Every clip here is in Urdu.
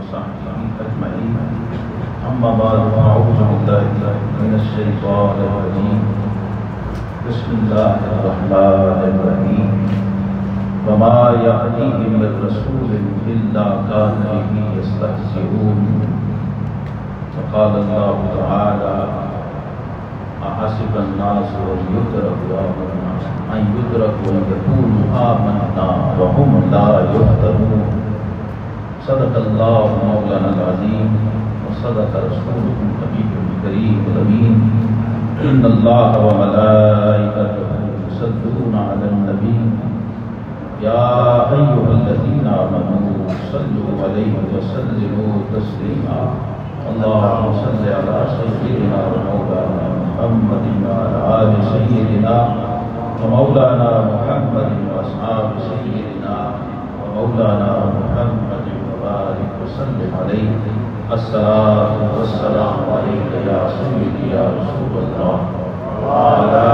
وصحبه أجمعين. أما بعد فأعوذ بالله من الشيطان الرجيم. بسم الله الرحمن الرحيم. وما يأتيهم من رسول إلا كانوا به يستهزئون. وقال الله تعالى أحسب الناس أن يتركوا أن يقولوا آمنا وهم لا يفتنون. صدق الله مولانا العظيم وصدق رسوله النبي الكريم الأمين. إن الله وملائكته يصلون على النبي يا أيها الذين آمنوا صلوا عليه وسلموا تسليما. اللهم صل على سيدنا ومولانا محمد وعلى آل سيدنا ومولانا محمد وأصحاب سيدنا ومولانا محمد وبارك وسلم عليه. الصلاة والسلام عليك يا سيدي يا رسول الله وعلى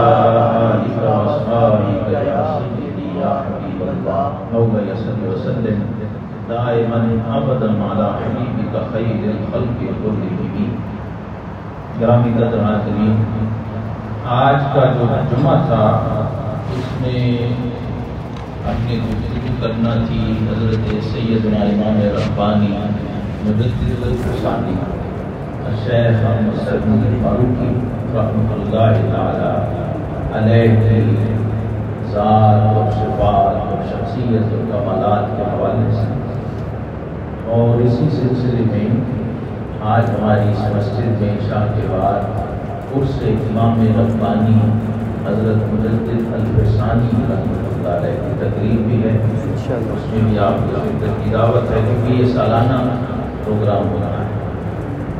آلك وأصحابك يا سيدي يا حبيب الله. مولاي صل وسلم دائما ابدا على حبیبک خیر الخلق کلہم. گرامی قدر حاضرین، آج کا جو جمعہ تھا اس میں ہم نے گفتگو کرنا تھی حضرت سیدنا امام ربانی مجدد الفسانی شیخ محمد سعد فاروقی رحمۃ اللہ تعالی علیہ کی ذات اور صفات اور شخصیت اور کمالات کے حوالے سے، اور اسی سلسلے میں آج ہماری اس مسجد میں عشاء کے بعد عرس امام ربانی حضرت مجدد الفسانی رحمۃ اللہ علیہ کی تقریب بھی ہے. اس میں بھی آپ کو شرکت کی دعوت ہے کیونکہ یہ سالانہ پروگرام ہو رہا ہے.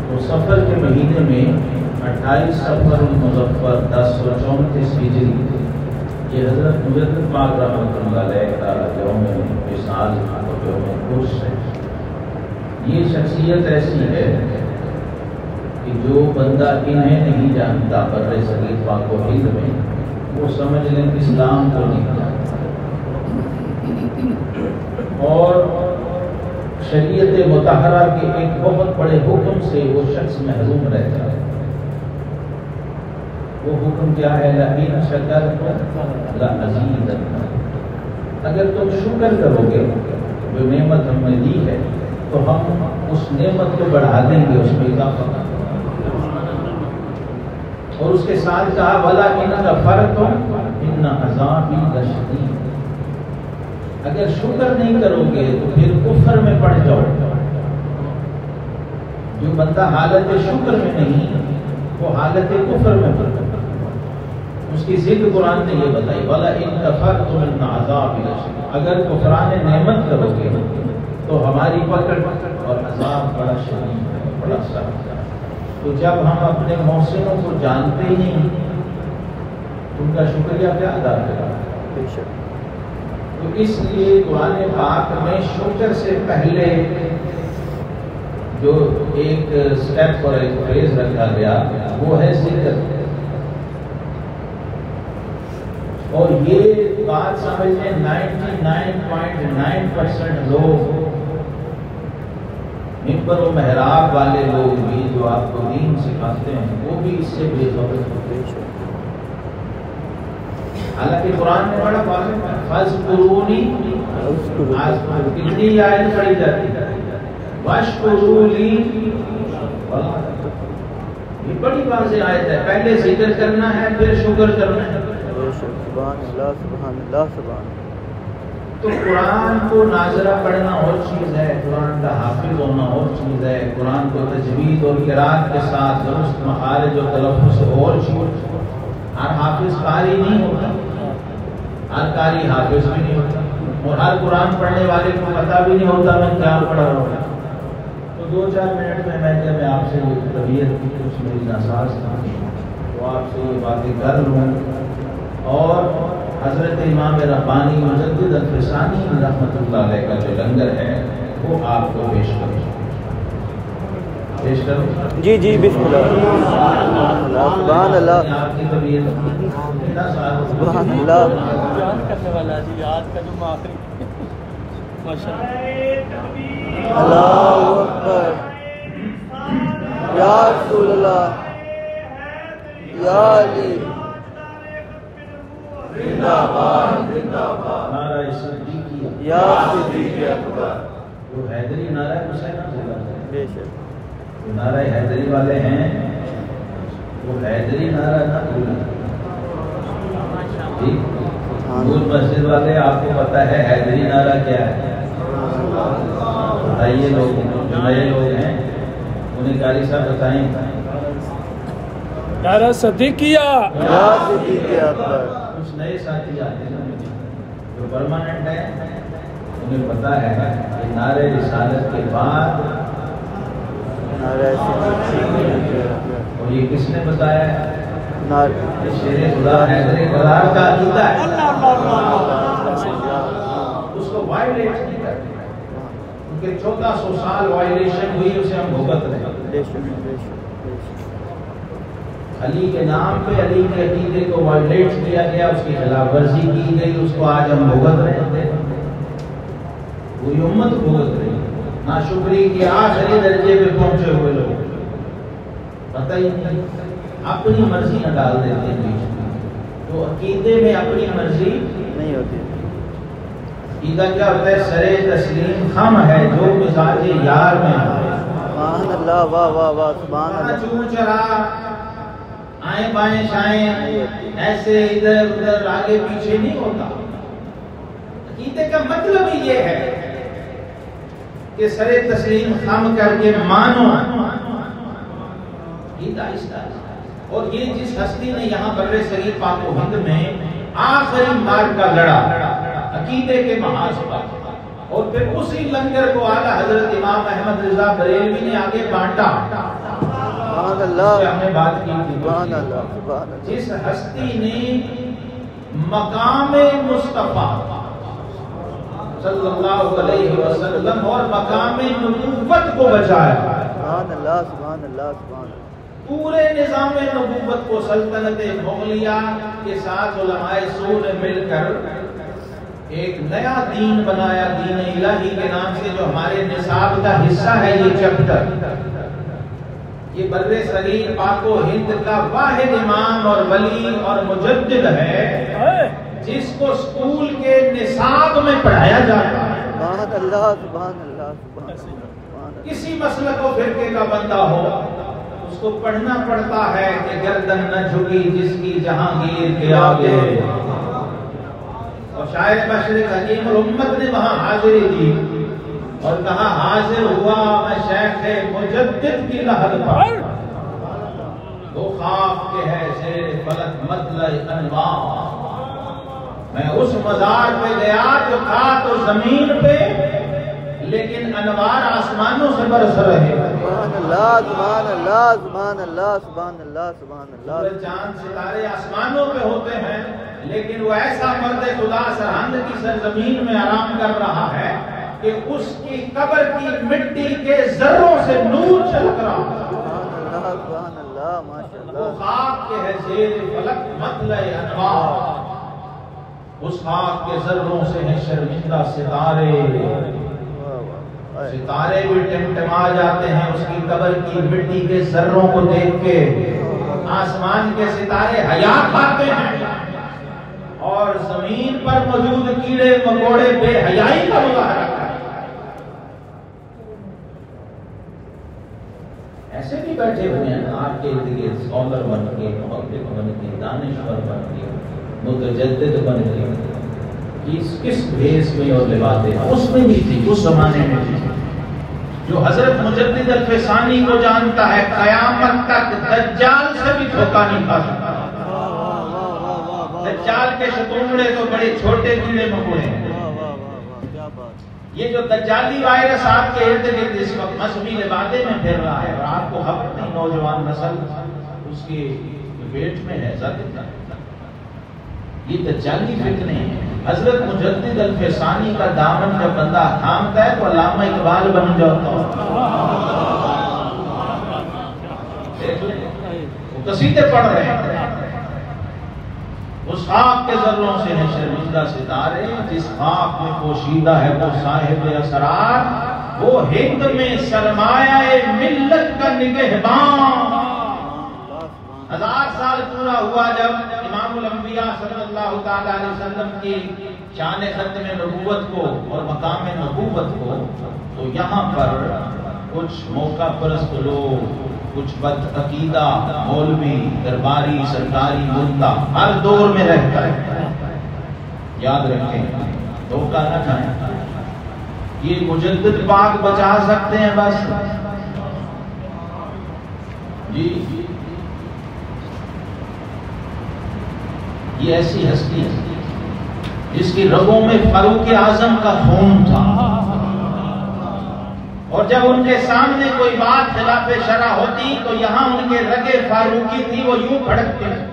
تو سفر کے مہینے میں 28 سفر المظفر 1034 ہجری یہ حضرت مجدد پاک رحمۃ اللہ علیہ کا یوم وصال اور یوم عرس ہے. یہ شخصیت ایسی ہے کہ جو بندہ انہیں نہیں جانتا بر صغیر پاک و ہند میں، وہ سمجھ لیں اسلام کو نہیں جانتا، اور شریعت مطہرہ کے ایک بہت بڑے حکم سے وہ شخص محروم رہتا ہے. وہ حکم کیا ہے؟ لئن شکرتم لأزیدنکم. اگر تم شکر کرو گے جو نعمت ہم نے دی ہے تو ہم اس نعمت کو بڑھا دیں گے، اس میں اضافہ کریں گے. اور اس کے ساتھ کہا وَلَئِن كَفَرْتُمْ إِنَّ عَذَابِي لَشَدِيدٌ. اگر شکر نہیں کرو گے تو پھر کفر میں پڑ جاؤ. جو بندہ حالت شکر میں نہیں وہ حالت کفر میں پڑ جاتا. اس کی ضد قرآن نے یہ بتائی وَلَئِن كَفَرْتُمْ إِنَّ عَذَابِي لَشَدِيدٌ. اگر کفران نعمت کرو گے تو ہماری پکڑ اور عذاب بڑا شدید ہے، بڑا سخت ہے. تو جب ہم اپنے محسنوں کو جانتے ہی نہیں ان کا شکریہ کیا ادا کریں؟ تو اس لیے قرآن پاک میں شکر سے پہلے جو ایک سٹیپ اور ایک فریز رکھا گیا وہ ہے ذکر. اور یہ بات سمجھیں 99.9% لوگ ممبر و محراب والے لوگ بھی جو آپ کو دین سکھاتے ہیں وہ بھی اس سے بے خبر ہوتے ہیں. حالانکہ قرآن میں بڑا واضح ہے فَاذْكُرُونِي کتنی آیت پڑھی جاتی ہے وَاشْكُرُوا لِي. یہ بڑی واضح آیت ہے. پہلے ذکر کرنا ہے پھر شکر کرنا ہے. سبحان اللہ سبحان اللہ سبحان. تو قرآن کو ناظرہ پڑھنا اور چیز ہے، قرآن کا حافظ ہونا اور چیز ہے، قرآن کو تجوید اور قرات کے ساتھ درست مخارج اور تلفظ اور چیز. ہر حافظ قاری نہیں ہوتا، ہر قاری حافظ بھی نہیں ہوتا، اور ہر قرآن پڑھنے والے کو پتہ بھی نہیں ہوتا میں کیا پڑھ رہا ہوں. تو 2-4 منٹ میں میں آپ سے طبیعت کی کچھ میری ناساز تھا تو آپ سے یہ باتیں کر لوں، اور حضرت امام ربانی مجدد الفسانی رحمۃ اللہ علیہ کا جو لنگر ہے وہ آپ کو پیش کروں. جی جی بسم اللہ. سبحان اللہ. آپ کی طبیعت سبحان اللہ. کرنے والا جی آج کا جو آخری ماشاءاللہ. اللہ اکبر یا رسول اللہ یا علی زندہ باد زندہ باد نعرہ صدیقیہ یا صدیق اکبر وہ حیدری نعرہ حسین بولا ہے بے شک جو نعرہ حیدری والے ہیں وہ حیدری نعرہ نہ بھولیں ٹھیک نور مسجد والے آپ کو پتا ہے حیدری نعرہ کیا ہے بتائیے لوگ جو نئے لوگ ہیں انہیں قاری صاحب بتائیں نعرہ صدیقیہ یا صدیق اکبر کچھ نئے ساتھی آتے ہیں جو پرماننٹ ہیں انہیں پتا ہے کہ نعرہ رسالت کے بعد نعرہ صدیق اور یہ کس نے بتایا ہے نعرہ شیر خدا حیدر قرار کا عقیدہ ہے اس کو وائلیٹ نہیں کرتے کیونکہ 1400 سال وائلیشن ہوئی اسے ہم بھگت رہے ہیں بے شک بے شک علی کے نام پہ علی کے عقیدے کو وائلیٹ کیا گیا اس کی خلاف ورزی کی گئی اس کو آج ہم بھگت رہے ہیں پوری امت بھگت رہی ہے ناشکری کے آخری درجے پہ پہنچے ہوئے لوگ پتہ ہی نہیں اپنی مرضی نہ ڈال دیتے ہیں بیچ میں تو عقیدے میں اپنی مرضی نہیں ہوتی عقیدہ کیا ہوتا ہے سرے تسلیم خم ہے جو مزاج یار میں ہے سبحان اللہ واہ واہ واہ سبحان اللہ چور چرا آئیں بائیں شائیں ایسے ادھر ادھر آگے پیچھے نہیں ہوتا عقیدے کا مطلب ہی یہ ہے کہ سرے تسلیم خم کر کے مانو اور یہ جس ہستی نے یہاں بر صغیر پاک و ہند میں آخری مار کا لڑا عقیدے کے محاذ پر اور پھر اسی لنگر کو اعلیٰ حضرت امام احمد رضا بریلوی نے آگے بانٹا سبحان اللہ ہم نے بات کی تھی سبحان اللہ سبحان اللہ جس ہستی نے مقام مصطفیٰ صلی اللہ علیہ وسلم اور مقام نبوت کو بچایا سبحان اللہ سبحان اللہ سبحان اللہ پورے نظام نبوت کو سلطنت مغلیہ کے ساتھ علماء سو نے مل کر ایک نیا دین بنایا دین الہی کے نام سے جو ہمارے نصاب کا حصہ ہے یہ چیپٹر یہ بر صغیر پاک و ہند کا واحد امام اور ولی اور مجدد ہے جس کو اسکول کے نصاب میں پڑھایا جاتا ہے سبحان اللہ سبحان اللہ سبحان اللہ کسی مسلک و فرقے کا بندہ ہو اس کو پڑھنا پڑتا ہے کہ گردن نہ جھکی جس کی جہانگیر کے آگے اور شاید مشرق حکیم الامت نے وہاں حاضری دی اور کہا حاضر ہوا میں شیخ مجدد کی لحد پر وہ خواب کے ہے زیر فلک مطلع انوار میں اس مزار پہ گیا جو تھا تو زمین پہ لیکن انوار آسمانوں سے برس رہے سبحان اللہ سبحان اللہ سبحان اللہ سبحان اللہ سبحان اللہ چاند ستارے آسمانوں پہ ہوتے ہیں لیکن وہ ایسا مرد خدا سرہند کی سرزمین میں آرام کر رہا ہے کہ اس کی قبر کی مٹی کے ذروں سے نور چلک رہا ہے سبحان اللہ ماشاء وہ اللہ خاک کے ہے زیر فلک مطلع انوار اس خاک کے ذروں سے ہیں شرمندہ ستارے ستارے بھی ٹمٹما جاتے ہیں اس کی قبر کی مٹی کے ذروں کو دیکھ کے آسمان کے ستارے حیا کھاتے ہیں اور زمین پر موجود کیڑے مکوڑے بے حیائی کا مظاہرہ کرتے ہیں ایسے بھی بیٹھے ہوئے ہیں آپ کے ارد گرد اسکالر بن کے محقق بن کے دانشور بن کے متجدد بن کے کس بھیس میں اور لباتے ہیں اس میں نہیں تھی اس زمانے میں تھی جو حضرت مجدد الفسانی کو جانتا ہے قیامت تک دجال سے بھی دھوکہ نہیں کھا سکتا دجال کے شتونڑے تو بڑے چھوٹے کیڑے مکوڑے ہیں یہ جو دجالی وائرس آپ کے ارد گرد اس وقت مذہبی لبادے میں پھیر رہا ہے اور آپ کو اپنی نوجوان نسل اس کی پیٹ میں ہے یہ دجالی فتنے ہیں حضرت مجدد الفسانی کا دامن جب بندہ تھامتا ہے تو علامہ اقبال بن جاتا ہے وہ قصیدے پڑھ رہے ہیں اس خاک کے ذروں سے ہیں شرمندہ ستارے جس خاک میں پوشیدہ ہے وہ صاحب اسرار وہ ہند میں سرمایہ ملت کا نگہبان. 1000 سال پورا ہوا جب امام الانبیاء صلی اللہ تعالی علیہ وسلم کی شان ختم نبوت کو اور مقام نبوت کو، تو یہاں پر کچھ موقع پرست لوگ، کچھ بد عقیدہ مولوی، درباری، سرکاری ملتا ہر دور میں رہتا ہے. یاد رکھیں، دھوکہ نہ کھائیں. یہ مجدد پاک بچا سکتے ہیں بس. جی یہ ایسی ہستی ہے جس کی رگوں میں فاروق اعظم کا خون تھا، اور جب ان کے سامنے کوئی بات خلاف شرع ہوتی تو یہاں ان کے رگے فاروقی تھی، وہ یوں بھڑکتے ہیں.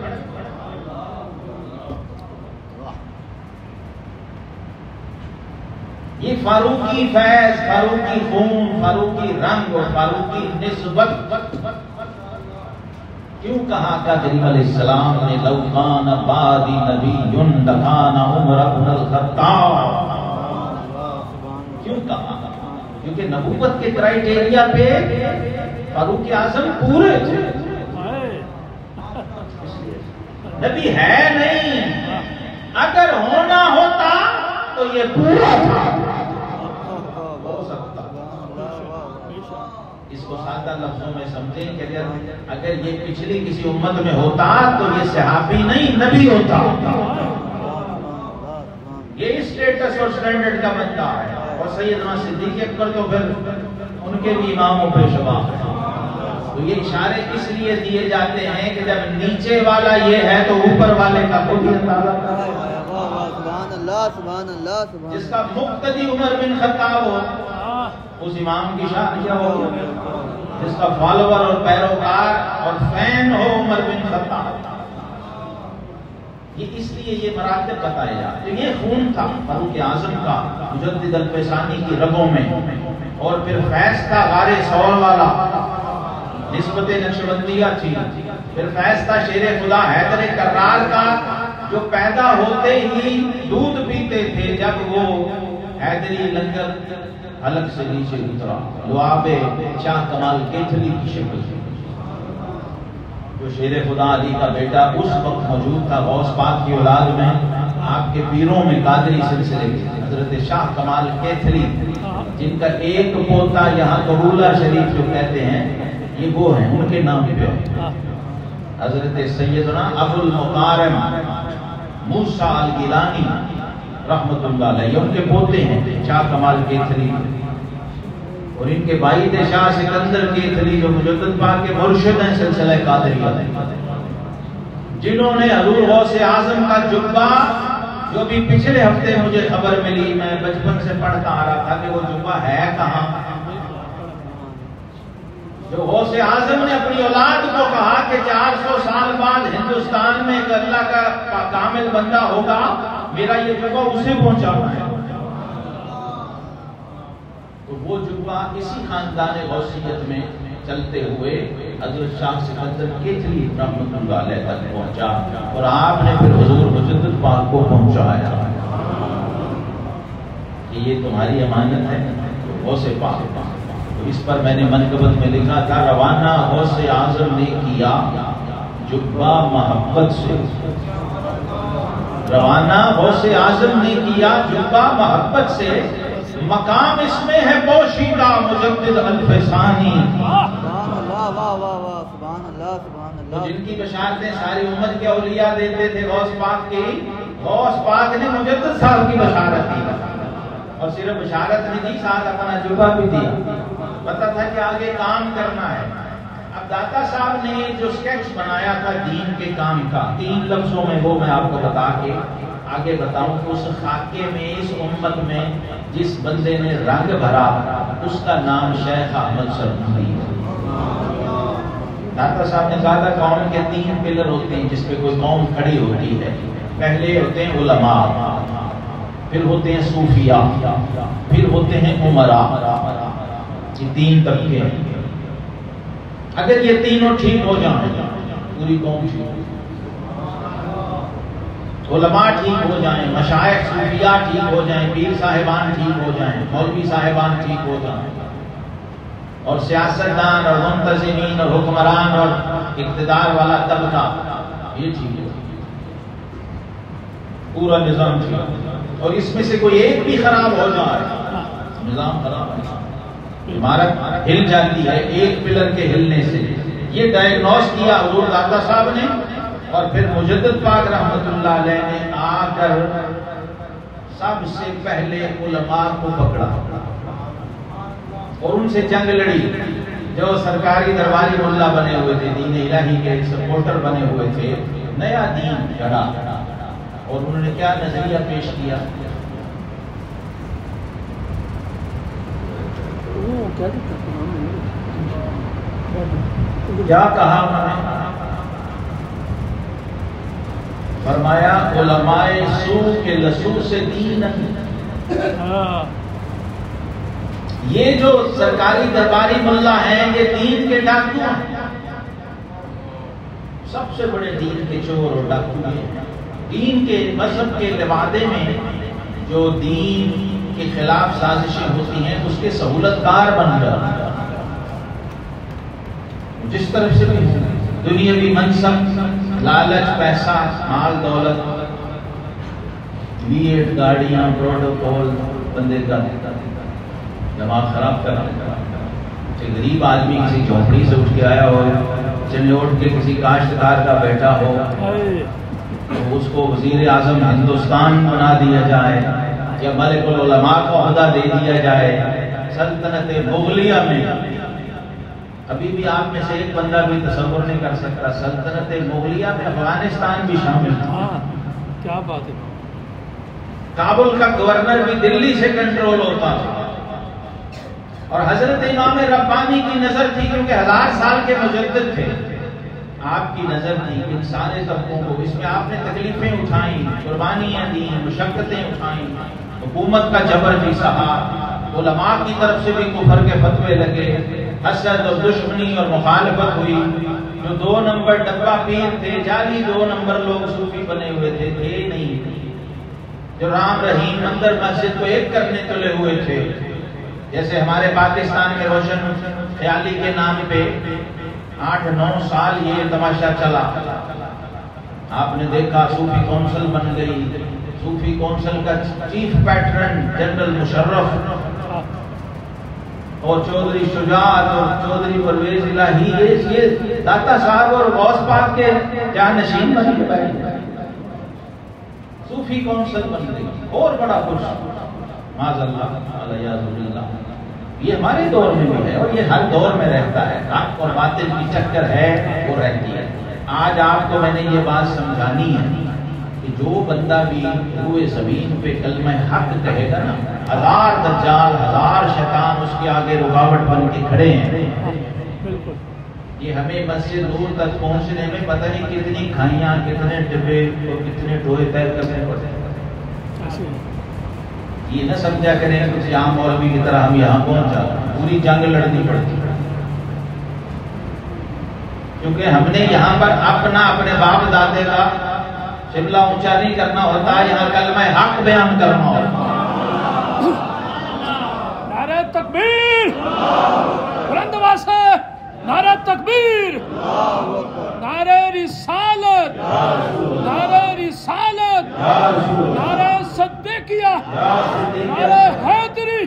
یہ فاروقی فیض، فاروقی خون، فاروقی رنگ اور فاروقی نسبت. کیوں کہا قادری علیہ السلام نے لو کان بعدی نبی لکان عمر بن الخطاب؟ کیوں کہا؟ کیونکہ نبوت کے کرائیٹیریا پہ فاروق اعظم پورے تھے. نبی ہے نہیں، اگر ہونا ہوتا تو یہ پورا تھا. ہو سکتا. اس کو سادہ لفظوں میں سمجھیں کہ اگر یہ پچھلی کسی امت میں ہوتا تو یہ صحابی نہیں، نبی ہوتا. یہ اسٹیٹس اور سٹینڈرڈ کا بندہ ہے. اور سیدنا صدیق اکبر تو پھر ان کے بھی امام و پیشوا ہیں. تو یہ اشارے اس لیے دیے جاتے ہیں کہ جب نیچے والا یہ ہے تو اوپر والے کا خود ہی اندازہ. جس کا مقتدی عمر بن خطاب ہو اس امام کی شان کیا ہو، جس کا فالوور اور پیروکار اور فین ہو عمر بن خطاب. یہ اس لیے یہ مراتب بتائے جاتے. یہ خون تھا فاروق اعظم کا مجدد الفسانی کی رگوں میں، اور پھر فیض تھا غار ثور والا، نسبت نقشبندیہ تھی. پھر فیض تھا شیر خدا حیدر کرار کا، جو پیدا ہوتے ہی دودھ پیتے تھے جب وہ حیدری لنگر حلق سے نیچے اترا. لعاب شاہ کمال کیتھلی کی شکل تھی. جو شیر خدا علی کا بیٹا اس وقت موجود تھا غوث پاک کی اولاد میں. آپ کے پیروں میں قادری سلسلے کے حضرت شاہ کمال کیتھلی، جن کا ایک پوتا یہاں قبولہ شریف جو کہتے ہیں، یہ وہ ہیں، ان کے نام پہ حضرت سیدنا ابو المقارم موسیٰ الگیلانی رحمت اللہ علیہ، ان کے پوتے ہیں شاہ کمال کیتھلی. اور ان کے بھائی تھے شاہ سکندر کیتھلی، جو مجدد پاک کے مرشد ہیں سلسلہ قادریہ، جنہوں نے حضور غوث اعظم کا جبہ، جو بھی پچھلے ہفتے مجھے خبر ملی، میں بچپن سے پڑھتا آ رہا تھا کہ وہ جبہ ہے کہاں. جو غوث اعظم نے اپنی اولاد کو کہا کہ 400 سال بعد ہندوستان میں ایک اللہ کا کامل بندہ ہوگا، میرا یہ جبہ اسے پہنچانا ہے. تو وہ جبہ اسی خاندان غوثیت میں چلتے ہوئے حضرت شاہ سکندر کیتھلی رحمت اللہ علیہ تک پہنچا، اور آپ نے پھر حضور مجدد پاک کو پہنچایا کہ یہ تمہاری امانت ہے غوث پاک. اس پر میں نے منقبت میں لکھا تھا، روانہ غوث اعظم نے کیا جبہ محبت سے. روانہ غوث اعظم نے کیا جبہ محبت سے، مقام اس میں ہے پوشیدہ مجدد الفسانی. جن کی بشارتیں ساری امت کے اولیاء دیتے تھے غوث پاک کی، غوث پاک نے مجدد صاحب کی بشارت دی، اور صرف بشارت نہیں دی، ساتھ اپنا جبہ بھی دیا. پتہ تھا کہ آگے کام کرنا ہے. اب داتا صاحب نے جو سکیچ بنایا تھا دین کے کام کا، 3 لفظوں میں وہ میں آپ کو بتا کے آگے بتاؤں کہ اس خاکے میں، اس امت میں جس بندے نے رنگ بھرا، اس کا نام شیخ احمد سرمدی ہے. داتا صاحب نے کہا تھا قوم کے 3 پلر ہوتے ہیں جس پہ کوئی قوم کھڑی ہوتی ہے. پہلے ہوتے ہیں علماء، پھر ہوتے ہیں صوفیاء، پھر ہوتے ہیں امراء. یہ 3 طبقے ہیں. اگر یہ تینوں ٹھیک ہو جائیں پوری قوم ٹھیک. علماء ٹھیک ہو جائیں، مشائخ صوفیاء ٹھیک ہو جائیں، پیر صاحبان ٹھیک ہو جائیں، مولوی صاحبان ٹھیک ہو جائیں، اور سیاستدان اور منتظمین اور حکمران اور اقتدار والا طبقہ یہ ٹھیک ہو، پورا نظام ٹھیک، اور اس میں سے کوئی ایک بھی خراب ہو جائے نظام خراب ہے، عمارت ہل جاتی ہے ایک پلر کے ہلنے سے۔ یہ ڈائگنوز کیا حضور داتا صاحب نے، اور پھر مجدد پاک رحمت اللہ علیہ نے آ کر سب سے پہلے علماء کو پکڑا اور ان سے جنگ لڑی، جو سرکاری درباری ملا بنے ہوئے تھے، دین الہی کے سپورٹر بنے ہوئے تھے، نیا دین گڑھا، اور انہوں نے کیا نظریہ پیش کیا؟ کیا کہا انہوں نے؟ فرمایا علماء سو کے لسو سے دین نہیں، یہ جو سرکاری درباری ملا ہیں یہ دین کے ڈاکو ہیں، سب سے بڑے دین کے چور اور ڈاکو ہیں۔ دین کے مذہب کے لبادے میں جو دین کے خلاف سازشیں ہوتی ہیں اس کے سہولت کار بن جاتے ہیں، جس طرف سے بھی دنیاوی منصب، لالچ، پیسہ، مال دولت، لیٹ، گاڑیاں، پروٹوکول، بندے کا دماغ خراب کرنا۔ غریب آدمی کسی جھونپڑی سے اٹھ کے آیا ہو، چنوٹ کے کسی کاشتکار کا بیٹا ہو، تو اس کو وزیر اعظم ہندوستان بنا دیا جائے یا ملک العلماء کو عہدہ دے دیا جائے۔ سلطنت مغلیہ میں ابھی بھی آپ میں سے ایک بندہ بھی تصور نہیں کر سکتا، سلطنت مغلیہ میں افغانستان بھی شامل تھا۔ کیا بات ہے! کابل کا گورنر بھی دلی سے کنٹرول ہوتا تھا، اور حضرت امام ربانی کی نظر تھی، کیونکہ 1000 سال کے مجدد تھے، آپ کی نظر تھی ان سارے طبقوں کو، اس میں آپ نے تکلیفیں اٹھائیں، قربانیاں دیں، مشقتیں اٹھائیں، حکومت کا جبر بھی سہا، علماء کی طرف سے بھی کفر کے فتوے لگے، حسد اور دشمنی اور مخالفت ہوئی۔ جو 2 نمبر ڈبہ پیر تھے، جعلی 2 نمبر لوگ صوفی بنے ہوئے تھے نہیں، جو رام رحیم اندر مسجد کو ایک کرنے تلے ہوئے تھے، جیسے ہمارے پاکستان میں روشن خیالی کے نام پہ 8-9 سال یہ تماشا چلا۔ آپ نے دیکھا صوفی کونسل بن گئی، صوفی کونسل کا چیف پیٹرن جنرل مشرف اور چودھری شجاعت اور چودھری پرویز الہی، یہ داتا صاحب اور غوث پاک کے جانشین بن گئے، صوفی کونسل بن گئی، اور بڑا کچھ معاذ اللہ علیہ اللہ۔ یہ ہمارے دور میں بھی ہے اور یہ ہر دور میں رہتا ہے، حق اور باطل کی چکر ہے، وہ رہتی ہے۔ آج آپ کو میں نے یہ بات سمجھانی ہے کہ جو بندہ بھی روئے زمین پہ کلمہ حق کہے گا نا، 1000 دجال، 1000 شیطان اس کے آگے رکاوٹ بن کے کھڑے ہیں۔ یہ ہمیں مسجد نور تک پہنچنے میں پتہ نہیں کتنی کھائیاں، کتنے ڈبے اور کتنے ٹوئے طے کرنے پڑتے ہیں۔ یہ نہ سمجھا کریں کسی عام مولوی کی طرح ہم یہاں پہنچا، پوری جنگ لڑنی پڑتی، کیونکہ ہم نے یہاں پر اپنے باپ دادے کا شملہ اونچا نہیں کرنا ہوتا، یہاں کلمہ حق بیان کرنا ہوتا۔ نعرہ تکبیر! بلند آواز سے نعرہ تکبیر! نعرہ رسالت! نعرہ رسالت! نعرہ صدیقیہ! نعرہ حیدری!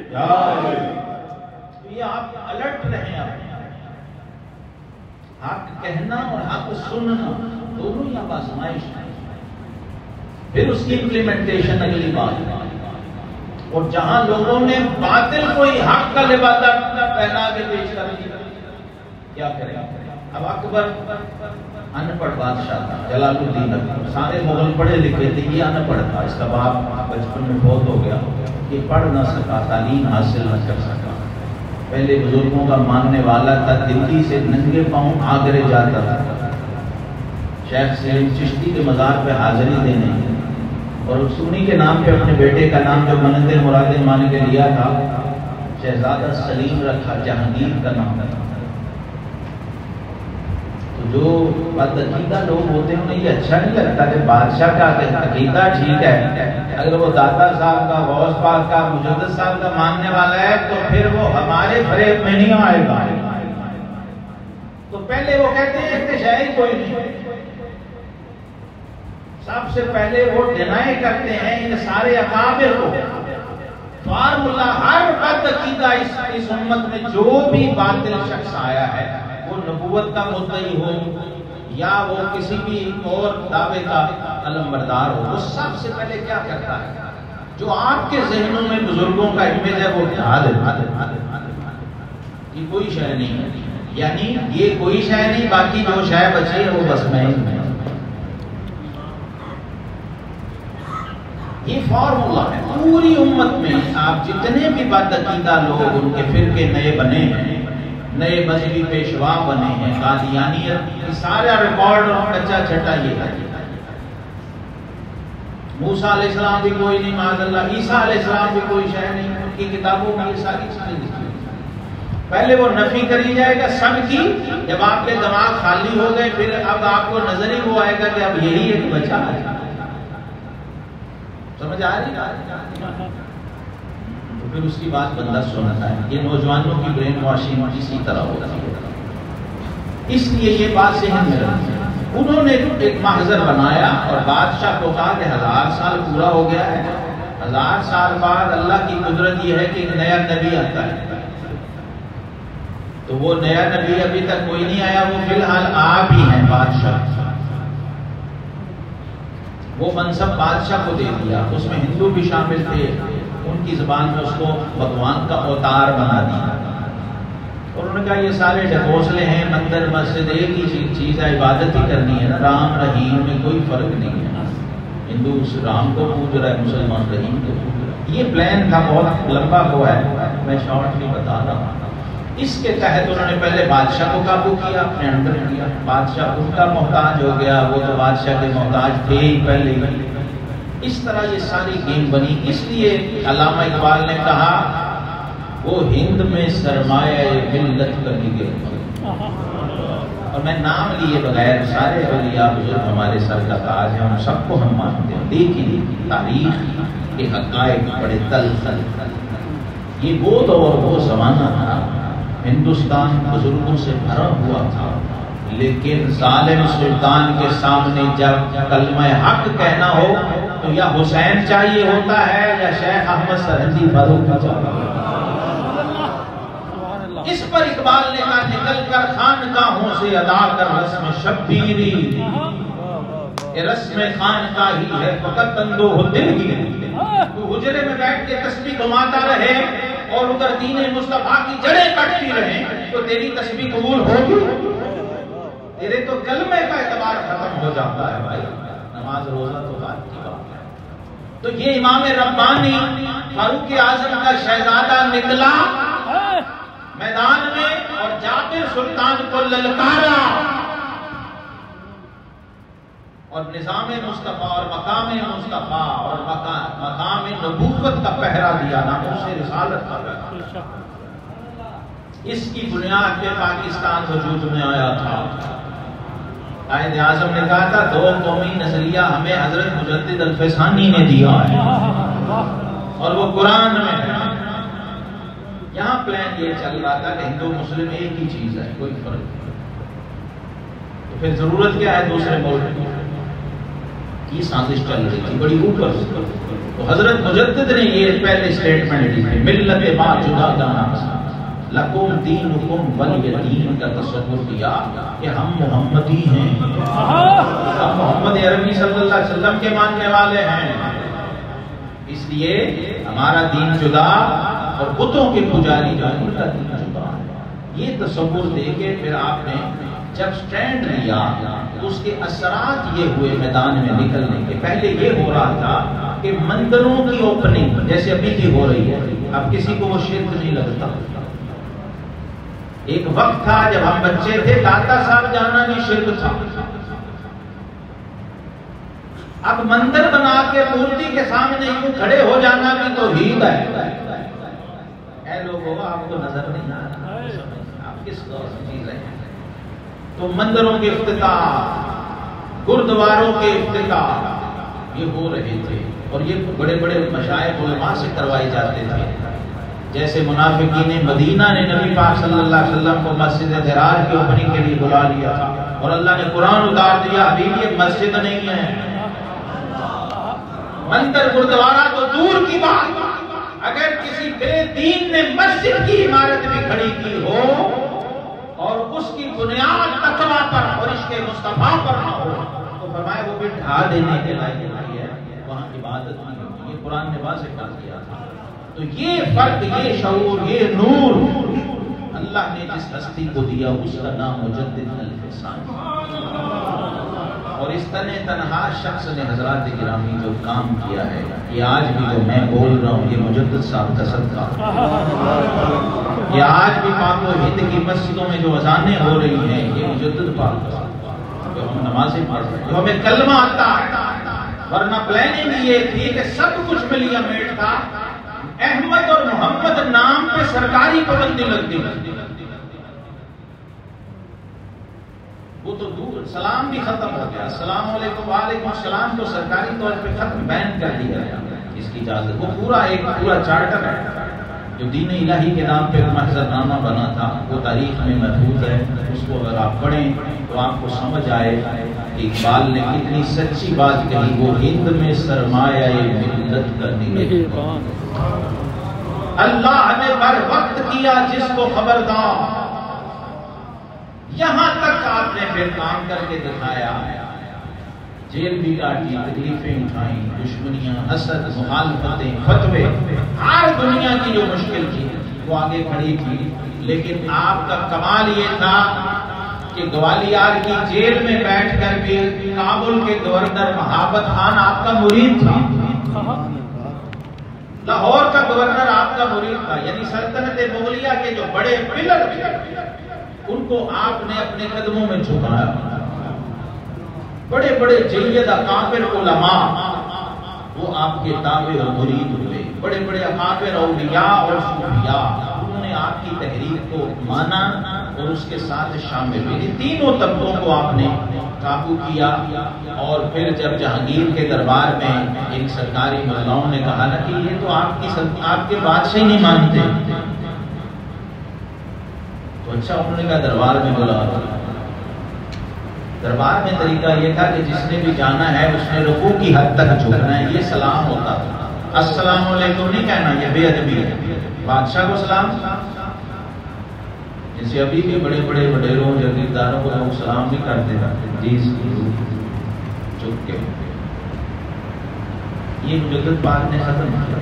یہ آپ الرٹ رہیں، حق کہنا اور حق سننا دونوں ہی آپ آزمائش ہیں، پھر اس کی امپلیمنٹیشن اگلی بات۔ اور جہاں لوگوں نے باطل کو ہی حق کا لبادہ پہنا کے پیش کر دیا، کیا کریں؟ اب اکبر ان پڑھ بادشاہ تھا، جلال الدین اکبر، سارے مغل پڑھے لکھے تھے، یہ ان پڑھ تھا، اس کا باپ بچپن میں بہت ہو گیا، یہ پڑھ نہ سکا، تعلیم حاصل نہ کر سکا۔ پہلے بزرگوں کا ماننے والا تھا، دلی سے ننگے پاؤں آگرے جاتا تھا شیخ سلیم چشتی کے مزار پہ حاضری دینے، اور سنی کے نام پہ اپنے بیٹے کا نام جو منندے مرادیں مان کے لیا تھا، شہزادہ سلیم رکھا، جہانگیر کا نام تھا۔ تو جو بدعقیدہ لوگ ہوتے ہیں انہیں یہ اچھا نہیں لگتا کہ بادشاہ کا عقیدہ ٹھیک ہے، اگر وہ داتا صاحب کا، غوث پاک کا، مجدد صاحب کا ماننے والا ہے تو پھر وہ ہمارے فریب میں نہیں آئے گا۔ تو پہلے وہ کہتے ہیں کہ شاید کوئی نہیں، سب سے پہلے وہ ڈینائی کرتے ہیں ان سارے اکابر کو۔ فارمولہ ہر بدعقیدہ اس امت میں جو بھی باطل شخص آیا ہے، وہ نبوت کا مدعی ہو یا وہ کسی بھی اور دعوے کا علمبردار ہو، وہ سب سے پہلے کیا کرتا ہے؟ جو آپ کے ذہنوں میں بزرگوں کا امیج ہے وہ ڈھا دیتا ہے۔ یہ کوئی شے نہیں ہے، یعنی یہ کوئی شے نہیں، باقی جو شے بچی ہے وہ بس میں ہی۔ یہ فارمولہ ہے پوری امت میں۔ آپ جتنے بھی بدعقیدہ لوگ، ان کے فرقے نئے بنے ہیں، نئے مذہبی پیشوا بنے ہیں، قادیانیت کی سارا ریکارڈ کچا چھٹا یہ ہے۔ موسیٰ علیہ السلام بھی کوئی نہیں، معاذ اللہ، عیسیٰ علیہ السلام بھی کوئی شے نہیں، ان کی کتابوں میں یہ ساری چیزیں لکھی۔ پہلے وہ نفی کری جائے گا سب کی، جب آپ کے دماغ خالی ہو گئے پھر اب آپ کو نظر ہی وہ آئے گا کہ اب یہی ایک بچہ ہے۔ سمجھ آ رہی ہے؟ تو پھر اس کی بات بندہ سنتا ہے۔ یہ نوجوانوں کی برین واشنگ اسی طرح ہوتی ہے، اس لیے یہ بات ذہن میں رکھیں۔ انہوں نے ایک محضر بنایا اور بادشاہ کو کہا کہ 1000 سال پورا ہو گیا ہے، 1000 سال بعد اللہ کی قدرت یہ ہے کہ ایک نیا نبی آتا ہے۔ تو وہ نیا نبی ابھی تک کوئی نہیں آیا، وہ فی الحال آپ ہی ہیں بادشاہ۔ وہ منصب بادشاہ کو دے دیا، اس میں ہندو بھی شامل تھے، ان کی زبان میں اس کو بھگوان کا اوتار بنا دیا۔ اور انہوں نے کہا یہ سارے ڈھکوسلے ہیں، مندر مسجد ایک ہی چیز ہے، عبادت ہی کرنی ہے نا، رام رحیم میں کوئی فرق نہیں ہے۔ ہندو اس رام کو پوج رہا ہے، مسلمان رحیم کو پوج رہا ہے۔ یہ پلان تھا، بہت لمبا ہوا ہے، میں شارٹ نہیں بتا رہا ہوں۔ اس کے تحت انہوں نے پہلے بادشاہ کو قابو کیا، اپنے اندر کیا، بادشاہ ان کا محتاج ہو گیا، وہ تو بادشاہ کے محتاج تھے ہی پہلے ہی۔ اس طرح یہ ساری گیم بنی۔ اس لیے علامہ اقبال نے کہا وہ ہند میں سرمایہ ملت کرنی گئے۔ اور میں نام لیے بغیر سارے اولیاء بزرگ ہمارے سر کا تاج ہیں، ہم سب کو ہم مانتے ہیں، لیکن تاریخ کے حقائق بڑے تلخ۔ یہ وہ دور وہ زمانہ تھا، ہندوستان بزرگوں سے بھرا ہوا تھا، لیکن ظالم سلطان کے سامنے جب کلمہ حق کہنا ہو تو یا حسین چاہیے ہوتا ہے یا شیخ احمد سرحدی فاروق چاہیے۔ اس پر اقبال نے کہا نکل کر خانقاہوں سے ادا کر رسم شبیری، یہ رسم خانقاہی ہے فقط اندوہ دل کی۔ تو حجرے میں بیٹھ کے تسبیح گھماتا رہے اور ادھر دین مصطفیٰ کی جڑیں کٹتی رہیں تو تیری تسبیح قبول ہوگی؟ تیرے تو کلمے کا اعتبار ختم ہو جاتا ہے بھائی، نماز روزہ تو بات کی بات ہے۔ تو یہ امام ربانی فاروق اعظم کا شہزادہ نکلا میدان میں اور جابر سلطان کو للکارا اور نظام مصطفیٰ اور مقام مصطفیٰ اور مقام نبوت کا پہرا دیا، ناموں سے رسالت کا پہرا۔ اس کی بنیاد پہ پاکستان وجود میں آیا تھا۔ قائد اعظم نے کہا تھا 2 قومی نظریہ ہمیں حضرت مجدد الفسانی نے دیا ہے اور وہ قرآن میں ہے۔ یہاں پلان یہ چل رہا تھا کہ ہندو مسلم ایک ہی چیز ہے، کوئی فرق نہیں، تو پھر ضرورت کیا ہے دوسرے ملک کی؟ یہ سازش چل رہی تھی بڑی اوپر سے۔ تو حضرت مجدد نے یہ پہلے سٹیٹمنٹ دی تھی، ملت با جدا جانا لکم دینکم ولی دین کا تصور کیا کہ ہم محمدی ہیں، ہم محمد عربی صلی اللہ علیہ وسلم کے ماننے والے ہیں، اس لیے ہمارا دین جدا اور بتوں کے پجاری جو ان کا دین جدا ہے۔ یہ تصور دے کے پھر آپ نے جب سٹینڈ لیا تو اس کے اثرات یہ ہوئے میدان میں نکلنے کے۔ پہلے یہ ہو رہا تھا کہ مندروں کی اوپننگ جیسے ابھی کی ہو رہی ہے، اب کسی کو وہ شرک نہیں لگتا۔ ایک وقت تھا جب ہم بچے تھے داتا صاحب جانا بھی شرک تھا، اب مندر بنا کے مورتی کے سامنے یوں کھڑے ہو جانا بھی توحید ہے۔ اے لوگوں آپ کو نظر نہیں آ رہا آپ کس چیز ہے؟ تو مندروں کے افتتاح، گردواروں کے افتتاح یہ ہو رہے تھے، اور یہ بڑے بڑے مشائخ علماء سے کروائے جاتے تھے. جیسے منافقین مدینہ نے نبی پاک صلی اللہ علیہ وسلم کو مسجد ضرار کی اوپننگ کے لیے بلا لیا تھا، اور اللہ نے قرآن اتار دیا حبیب یہ مسجد نہیں ہے، مندر گردوارہ تو دور کی بات، اگر کسی بے دین نے مسجد کی عمارت بھی کھڑی کی ہو اور اس کی بنیاد تقویٰ پر اور عشق مصطفیٰ پر نہ ہو تو فرمایا وہ بھی ڈھا دینے کے لائق نہیں ہے، وہاں عبادت نہیں ہوتی. یہ قرآن نے واضح کر دیا تھا. تو یہ فرق، یہ شعور، یہ نور اللہ نے جس ہستی کو دیا اس کا نام مجدد الفسان. اور اس تنہا شخص نے حضرات گرامی جو کام کیا ہے، یہ آج بھی جو میں بول رہا ہوں یہ مجدد صاحب کا صدقہ. یہ آج بھی پاک و ہند کی مسجدوں میں جو اذانیں ہو رہی ہیں یہ مجدد پاک کا صدقہ، جو ہم نمازیں پڑھ رہے ہیں، جو ہمیں کلمہ آتا ہے. ورنہ پلاننگ یہ تھی کہ سب کچھ ملیا میٹ تھا، احمد اور محمد نام پہ سرکاری پابندی لگتی. وہ تو دور، سلام بھی ختم ہو گیا، السلام علیکم وعلیکم السلام تو سرکاری طور پہ ختم، بین کر دیا گیا اس کی اجازت. وہ پورا چارٹر ہے جو دین الہی کے نام پہ محضر نامہ بنا تھا، وہ تاریخ میں محفوظ ہے. اس کو اگر آپ پڑھیں تو آپ کو سمجھ آئے کہ اقبال نے کتنی سچی بات کہی. وہ ہند میں سرمایہ ملت کا نگہبان، اللہ نے بر وقت کیا جس کو خبردار. یہاں تک آپ نے پھر کام کر کے دکھایا، جیل بھی کاٹی، تکلیفیں اٹھائیں، دشمنیاں، حسد، مخالفتیں، فتوے، ہر دنیا کی جو مشکل تھی وہ آگے کھڑی تھی. لیکن آپ کا کمال یہ تھا کہ گوالیار کی جیل میں بیٹھ کر بھی کابل کے گورنر مہابت خان آپ کا مرید تھا، لاہور کا گورنر آپ کا مرید تھا. یعنی سلطنت مغلیہ کے جو بڑے پلر تھے ان کو آپ نے اپنے قدموں میں جھکایا. بڑے بڑے جید اکابر علماء وہ آپ کے تابع و مرید ہوئے. بڑے بڑے اکابر اولیاء اور صوفیاء انہوں نے آپ کی تحریر کو مانا اور اس کے ساتھ شامل ہوئے. تینوں طبقوں کو آپ نے قابو کیا. اور پھر جب جہانگیر کے دربار میں ایک سرکاری ملاؤں نے کہا نا کہ یہ تو آپ کے بادشاہ نہیں مانتے، تو اچھا انہوں نے کہا دربار میں بلا. دربار میں طریقہ یہ تھا کہ جس نے بھی جانا ہے اس نے رکوع کی حد تک جھکنا ہے. یہ سلام ہوتا تھا، السلام علیکم نہیں کہنا، یہ بے ادبی ہے. بادشاہ کو سلام، جیسے ابھی بھی بڑے بڑے وڈیروں جاگیرداروں کو لوگ سلام نہیں کرتے جی چپ کے. یہ مجدد پاک نے ختم کیا.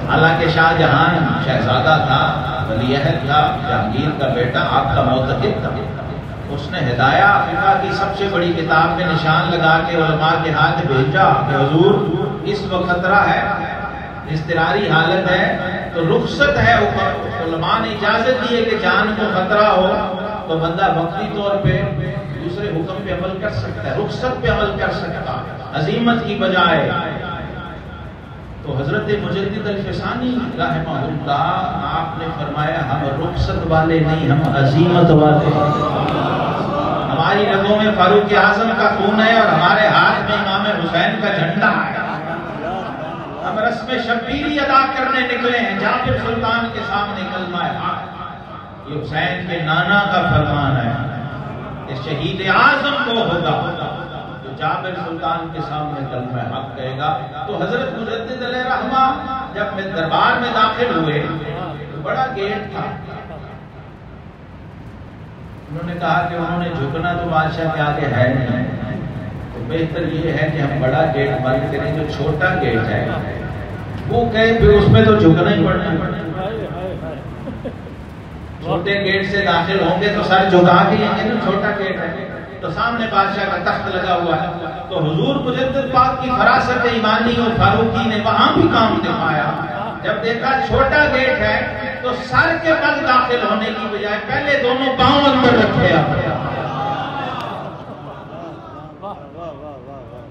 حالانکہ شاہ جہان شہزادہ تھا، ولی عہد تھا، جہانگیر کا بیٹا، آپ کا معتقد تھا. اس نے ہدایہ فقہ کی سب سے بڑی کتاب میں نشان لگا کے علماء کے ہاتھ بھیجا کہ حضور اس وقت خطرہ ہے، اضطراری حالت ہے تو رخصت ہے. علماء نے اجازت دی ہے کہ جان کو خطرہ ہو تو بندہ وقتی طور پہ دوسرے حکم پہ عمل کر سکتا ہے، رخصت پہ عمل کر سکتا ہے عزیمت کی بجائے. تو حضرت مجدد الفسانی رحمہ اللہ آپ نے فرمایا ہم رخصت والے نہیں، ہم عزیمت والے. ہماری رگوں میں فاروق اعظم کا خون ہے اور ہمارے ہاتھ میں امام حسین کا جھنڈا ہے. ہم رسم شبیری ادا کرنے نکلے ہیں. جابر سلطان کے سامنے کلمہ حق، یہ حسین کے نانا کا فرمان ہے کہ شہید اعظم کو ہوگا تو جابر سلطان کے سامنے کلمہ حق کہے گا. تو حضرت مجدد علیہ رحمہ جب دربار میں داخل ہوئے تو بڑا گیٹ تھا. انہوں نے کہا کہ انہوں نے جھکنا تو بادشاہ کے آگے ہے نہیں، تو بہتر یہ ہے کہ ہم بڑا گیٹ بند کریں، جو چھوٹا گیٹ ہے وہ کہے پھر اس میں تو جھکنا ہی پڑنا ہے. چھوٹے گیٹ سے داخل ہوں گے تو سر جھکا کے یہ نا چھوٹا گیٹ ہے تو سامنے بادشاہ کا تخت لگا ہوا ہے. تو حضور مجدد پاک کی فراست ایمانی اور فاروقی نے وہاں بھی کام دکھایا. جب دیکھا چھوٹا گیٹ ہے تو سر کے بل داخل ہونے کی بجائے پہلے دونوں پاؤں اندر رکھے آپ.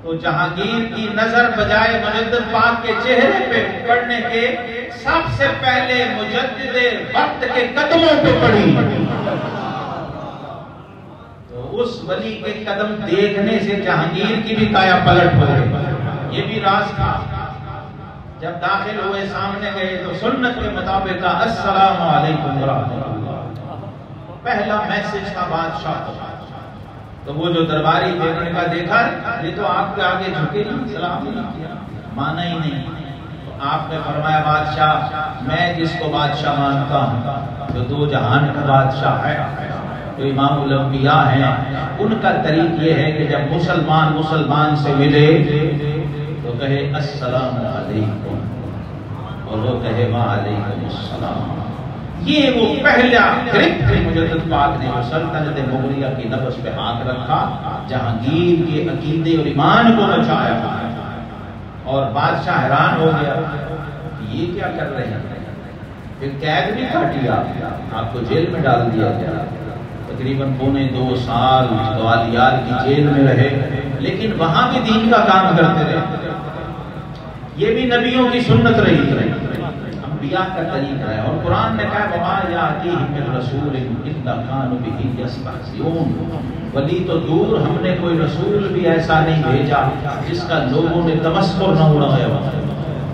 تو جہانگیر کی نظر بجائے مجدد پاک کے چہرے پہ پڑنے کے سب سے پہلے مجدد وقت کے قدموں پہ پڑی. اس ولی کے قدم دیکھنے سے جہانگیر کی بھی کایا پلٹ ہو گئی. یہ بھی راز تھا. جب داخل ہوئے سامنے گئے تو سنت کے مطابق السلام علیکم ورحمۃ اللہ. پہلا میسج تھا بادشاہ کو. تو وہ جو درباری تھے انہوں نے کہا دیکھا یہ تو آپ کے آگے جھکے نہیں, سلام نہیں کیا, مانا ہی نہیں. تو آپ نے فرمایا بادشاہ میں جس کو بادشاہ مانتا ہوں جو دو جہان کا بادشاہ ہے, جو امام الانبیاء ہیں, ان کا طریق یہ ہے کہ جب مسلمان سے ملے تو کہے السلام علیکم اور وہ کہے وعلیکم السلام. یہ وہ پہلا گرفت تھی مجدد پاک نے سلطنت مغلیہ کی نفس پہ ہاتھ رکھا, جہانگیر کے عقیدے اور ایمان کو بچایا. اور بادشاہ حیران ہو گیا یہ کیا کر رہے ہیں. پھر قید بھی کاٹیا, آپ کو جیل میں ڈال دیا گیا. تقریباً 2.25 سال گوالیار کی جیل میں رہے, لیکن وہاں بھی دین کا کام کرتے رہے. یہ بھی نبیوں کی سنت رہی, انبیاء کا طریقہ ہے. اور قرآن نے کہا وما یاتیہم من رسول الا کانوا بہ یستہزئون. ولی تو دور, ہم نے کوئی رسول بھی ایسا نہیں بھیجا جس کا لوگوں نے تمسخر نہ اڑایا ہو,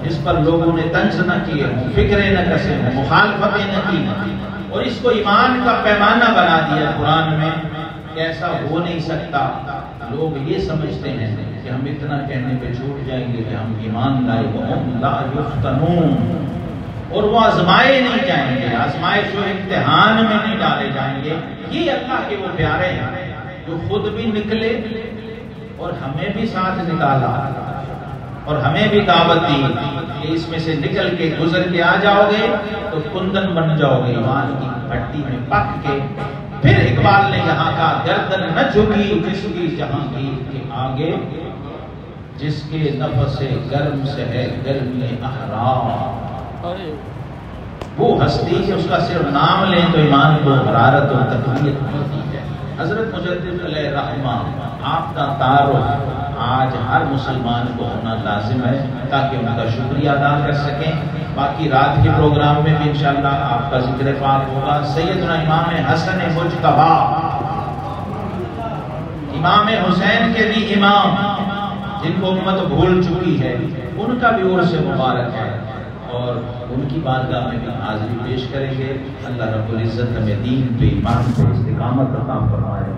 جس پر لوگوں نے طنز نہ کیے ہوں, فکریں نہ کسے ہوں, مخالفتیں نہ کی. اور اس کو ایمان کا پیمانہ بنا دیا قرآن میں کہ ایسا ہو نہیں سکتا. لوگ یہ سمجھتے ہیں کہ ہم اتنا کہنے پہ چھوٹ جائیں گے کہ ہم ایمان لائے, وَهُمْ لَا يُفْتَنُونَ, اور وہ آزمائے نہیں جائیں گے, آزمائش و امتحان میں نہیں ڈالے جائیں گے. یہ اللہ کے وہ پیارے ہیں جو خود بھی نکلے اور ہمیں بھی ساتھ نکالا اور ہمیں بھی دعوت دی کہ اس میں سے نکل کے گزر کے آ جاؤ گے تو کندن بن جاؤ گے ایمان کی بھٹی میں پک کے. پھر اقبال نے یہاں کا گردن نہ جھکی جس کی جہانگیر کے آگے, جس کے نفس گرم سے ہے گرمی احرار. وہ ہستی کہ اس کا صرف نام لیں تو ایمان کو حرارت اور تقویت ملتی ہے. حضرت مجدد علیہ الرحمہ آپ کا تعارف آج ہر مسلمان کو ہونا لازم ہے تاکہ ان کا شکریہ ادا کر سکیں. باقی رات کے پروگرام میں بھی انشاءاللہ آپ کا ذکر پاک ہوگا. سیدنا امام حسن مجتبی, امام حسین کے بھی امام جن کو امت بھول چکی ہے, ان کا بھی عرس مبارک ہے اور ان کی بارگاہ میں بھی حاضری پیش کریں گے. اللہ رب العزت ہمیں دین پہ ایمان پہ استقامت عطا فرمائے.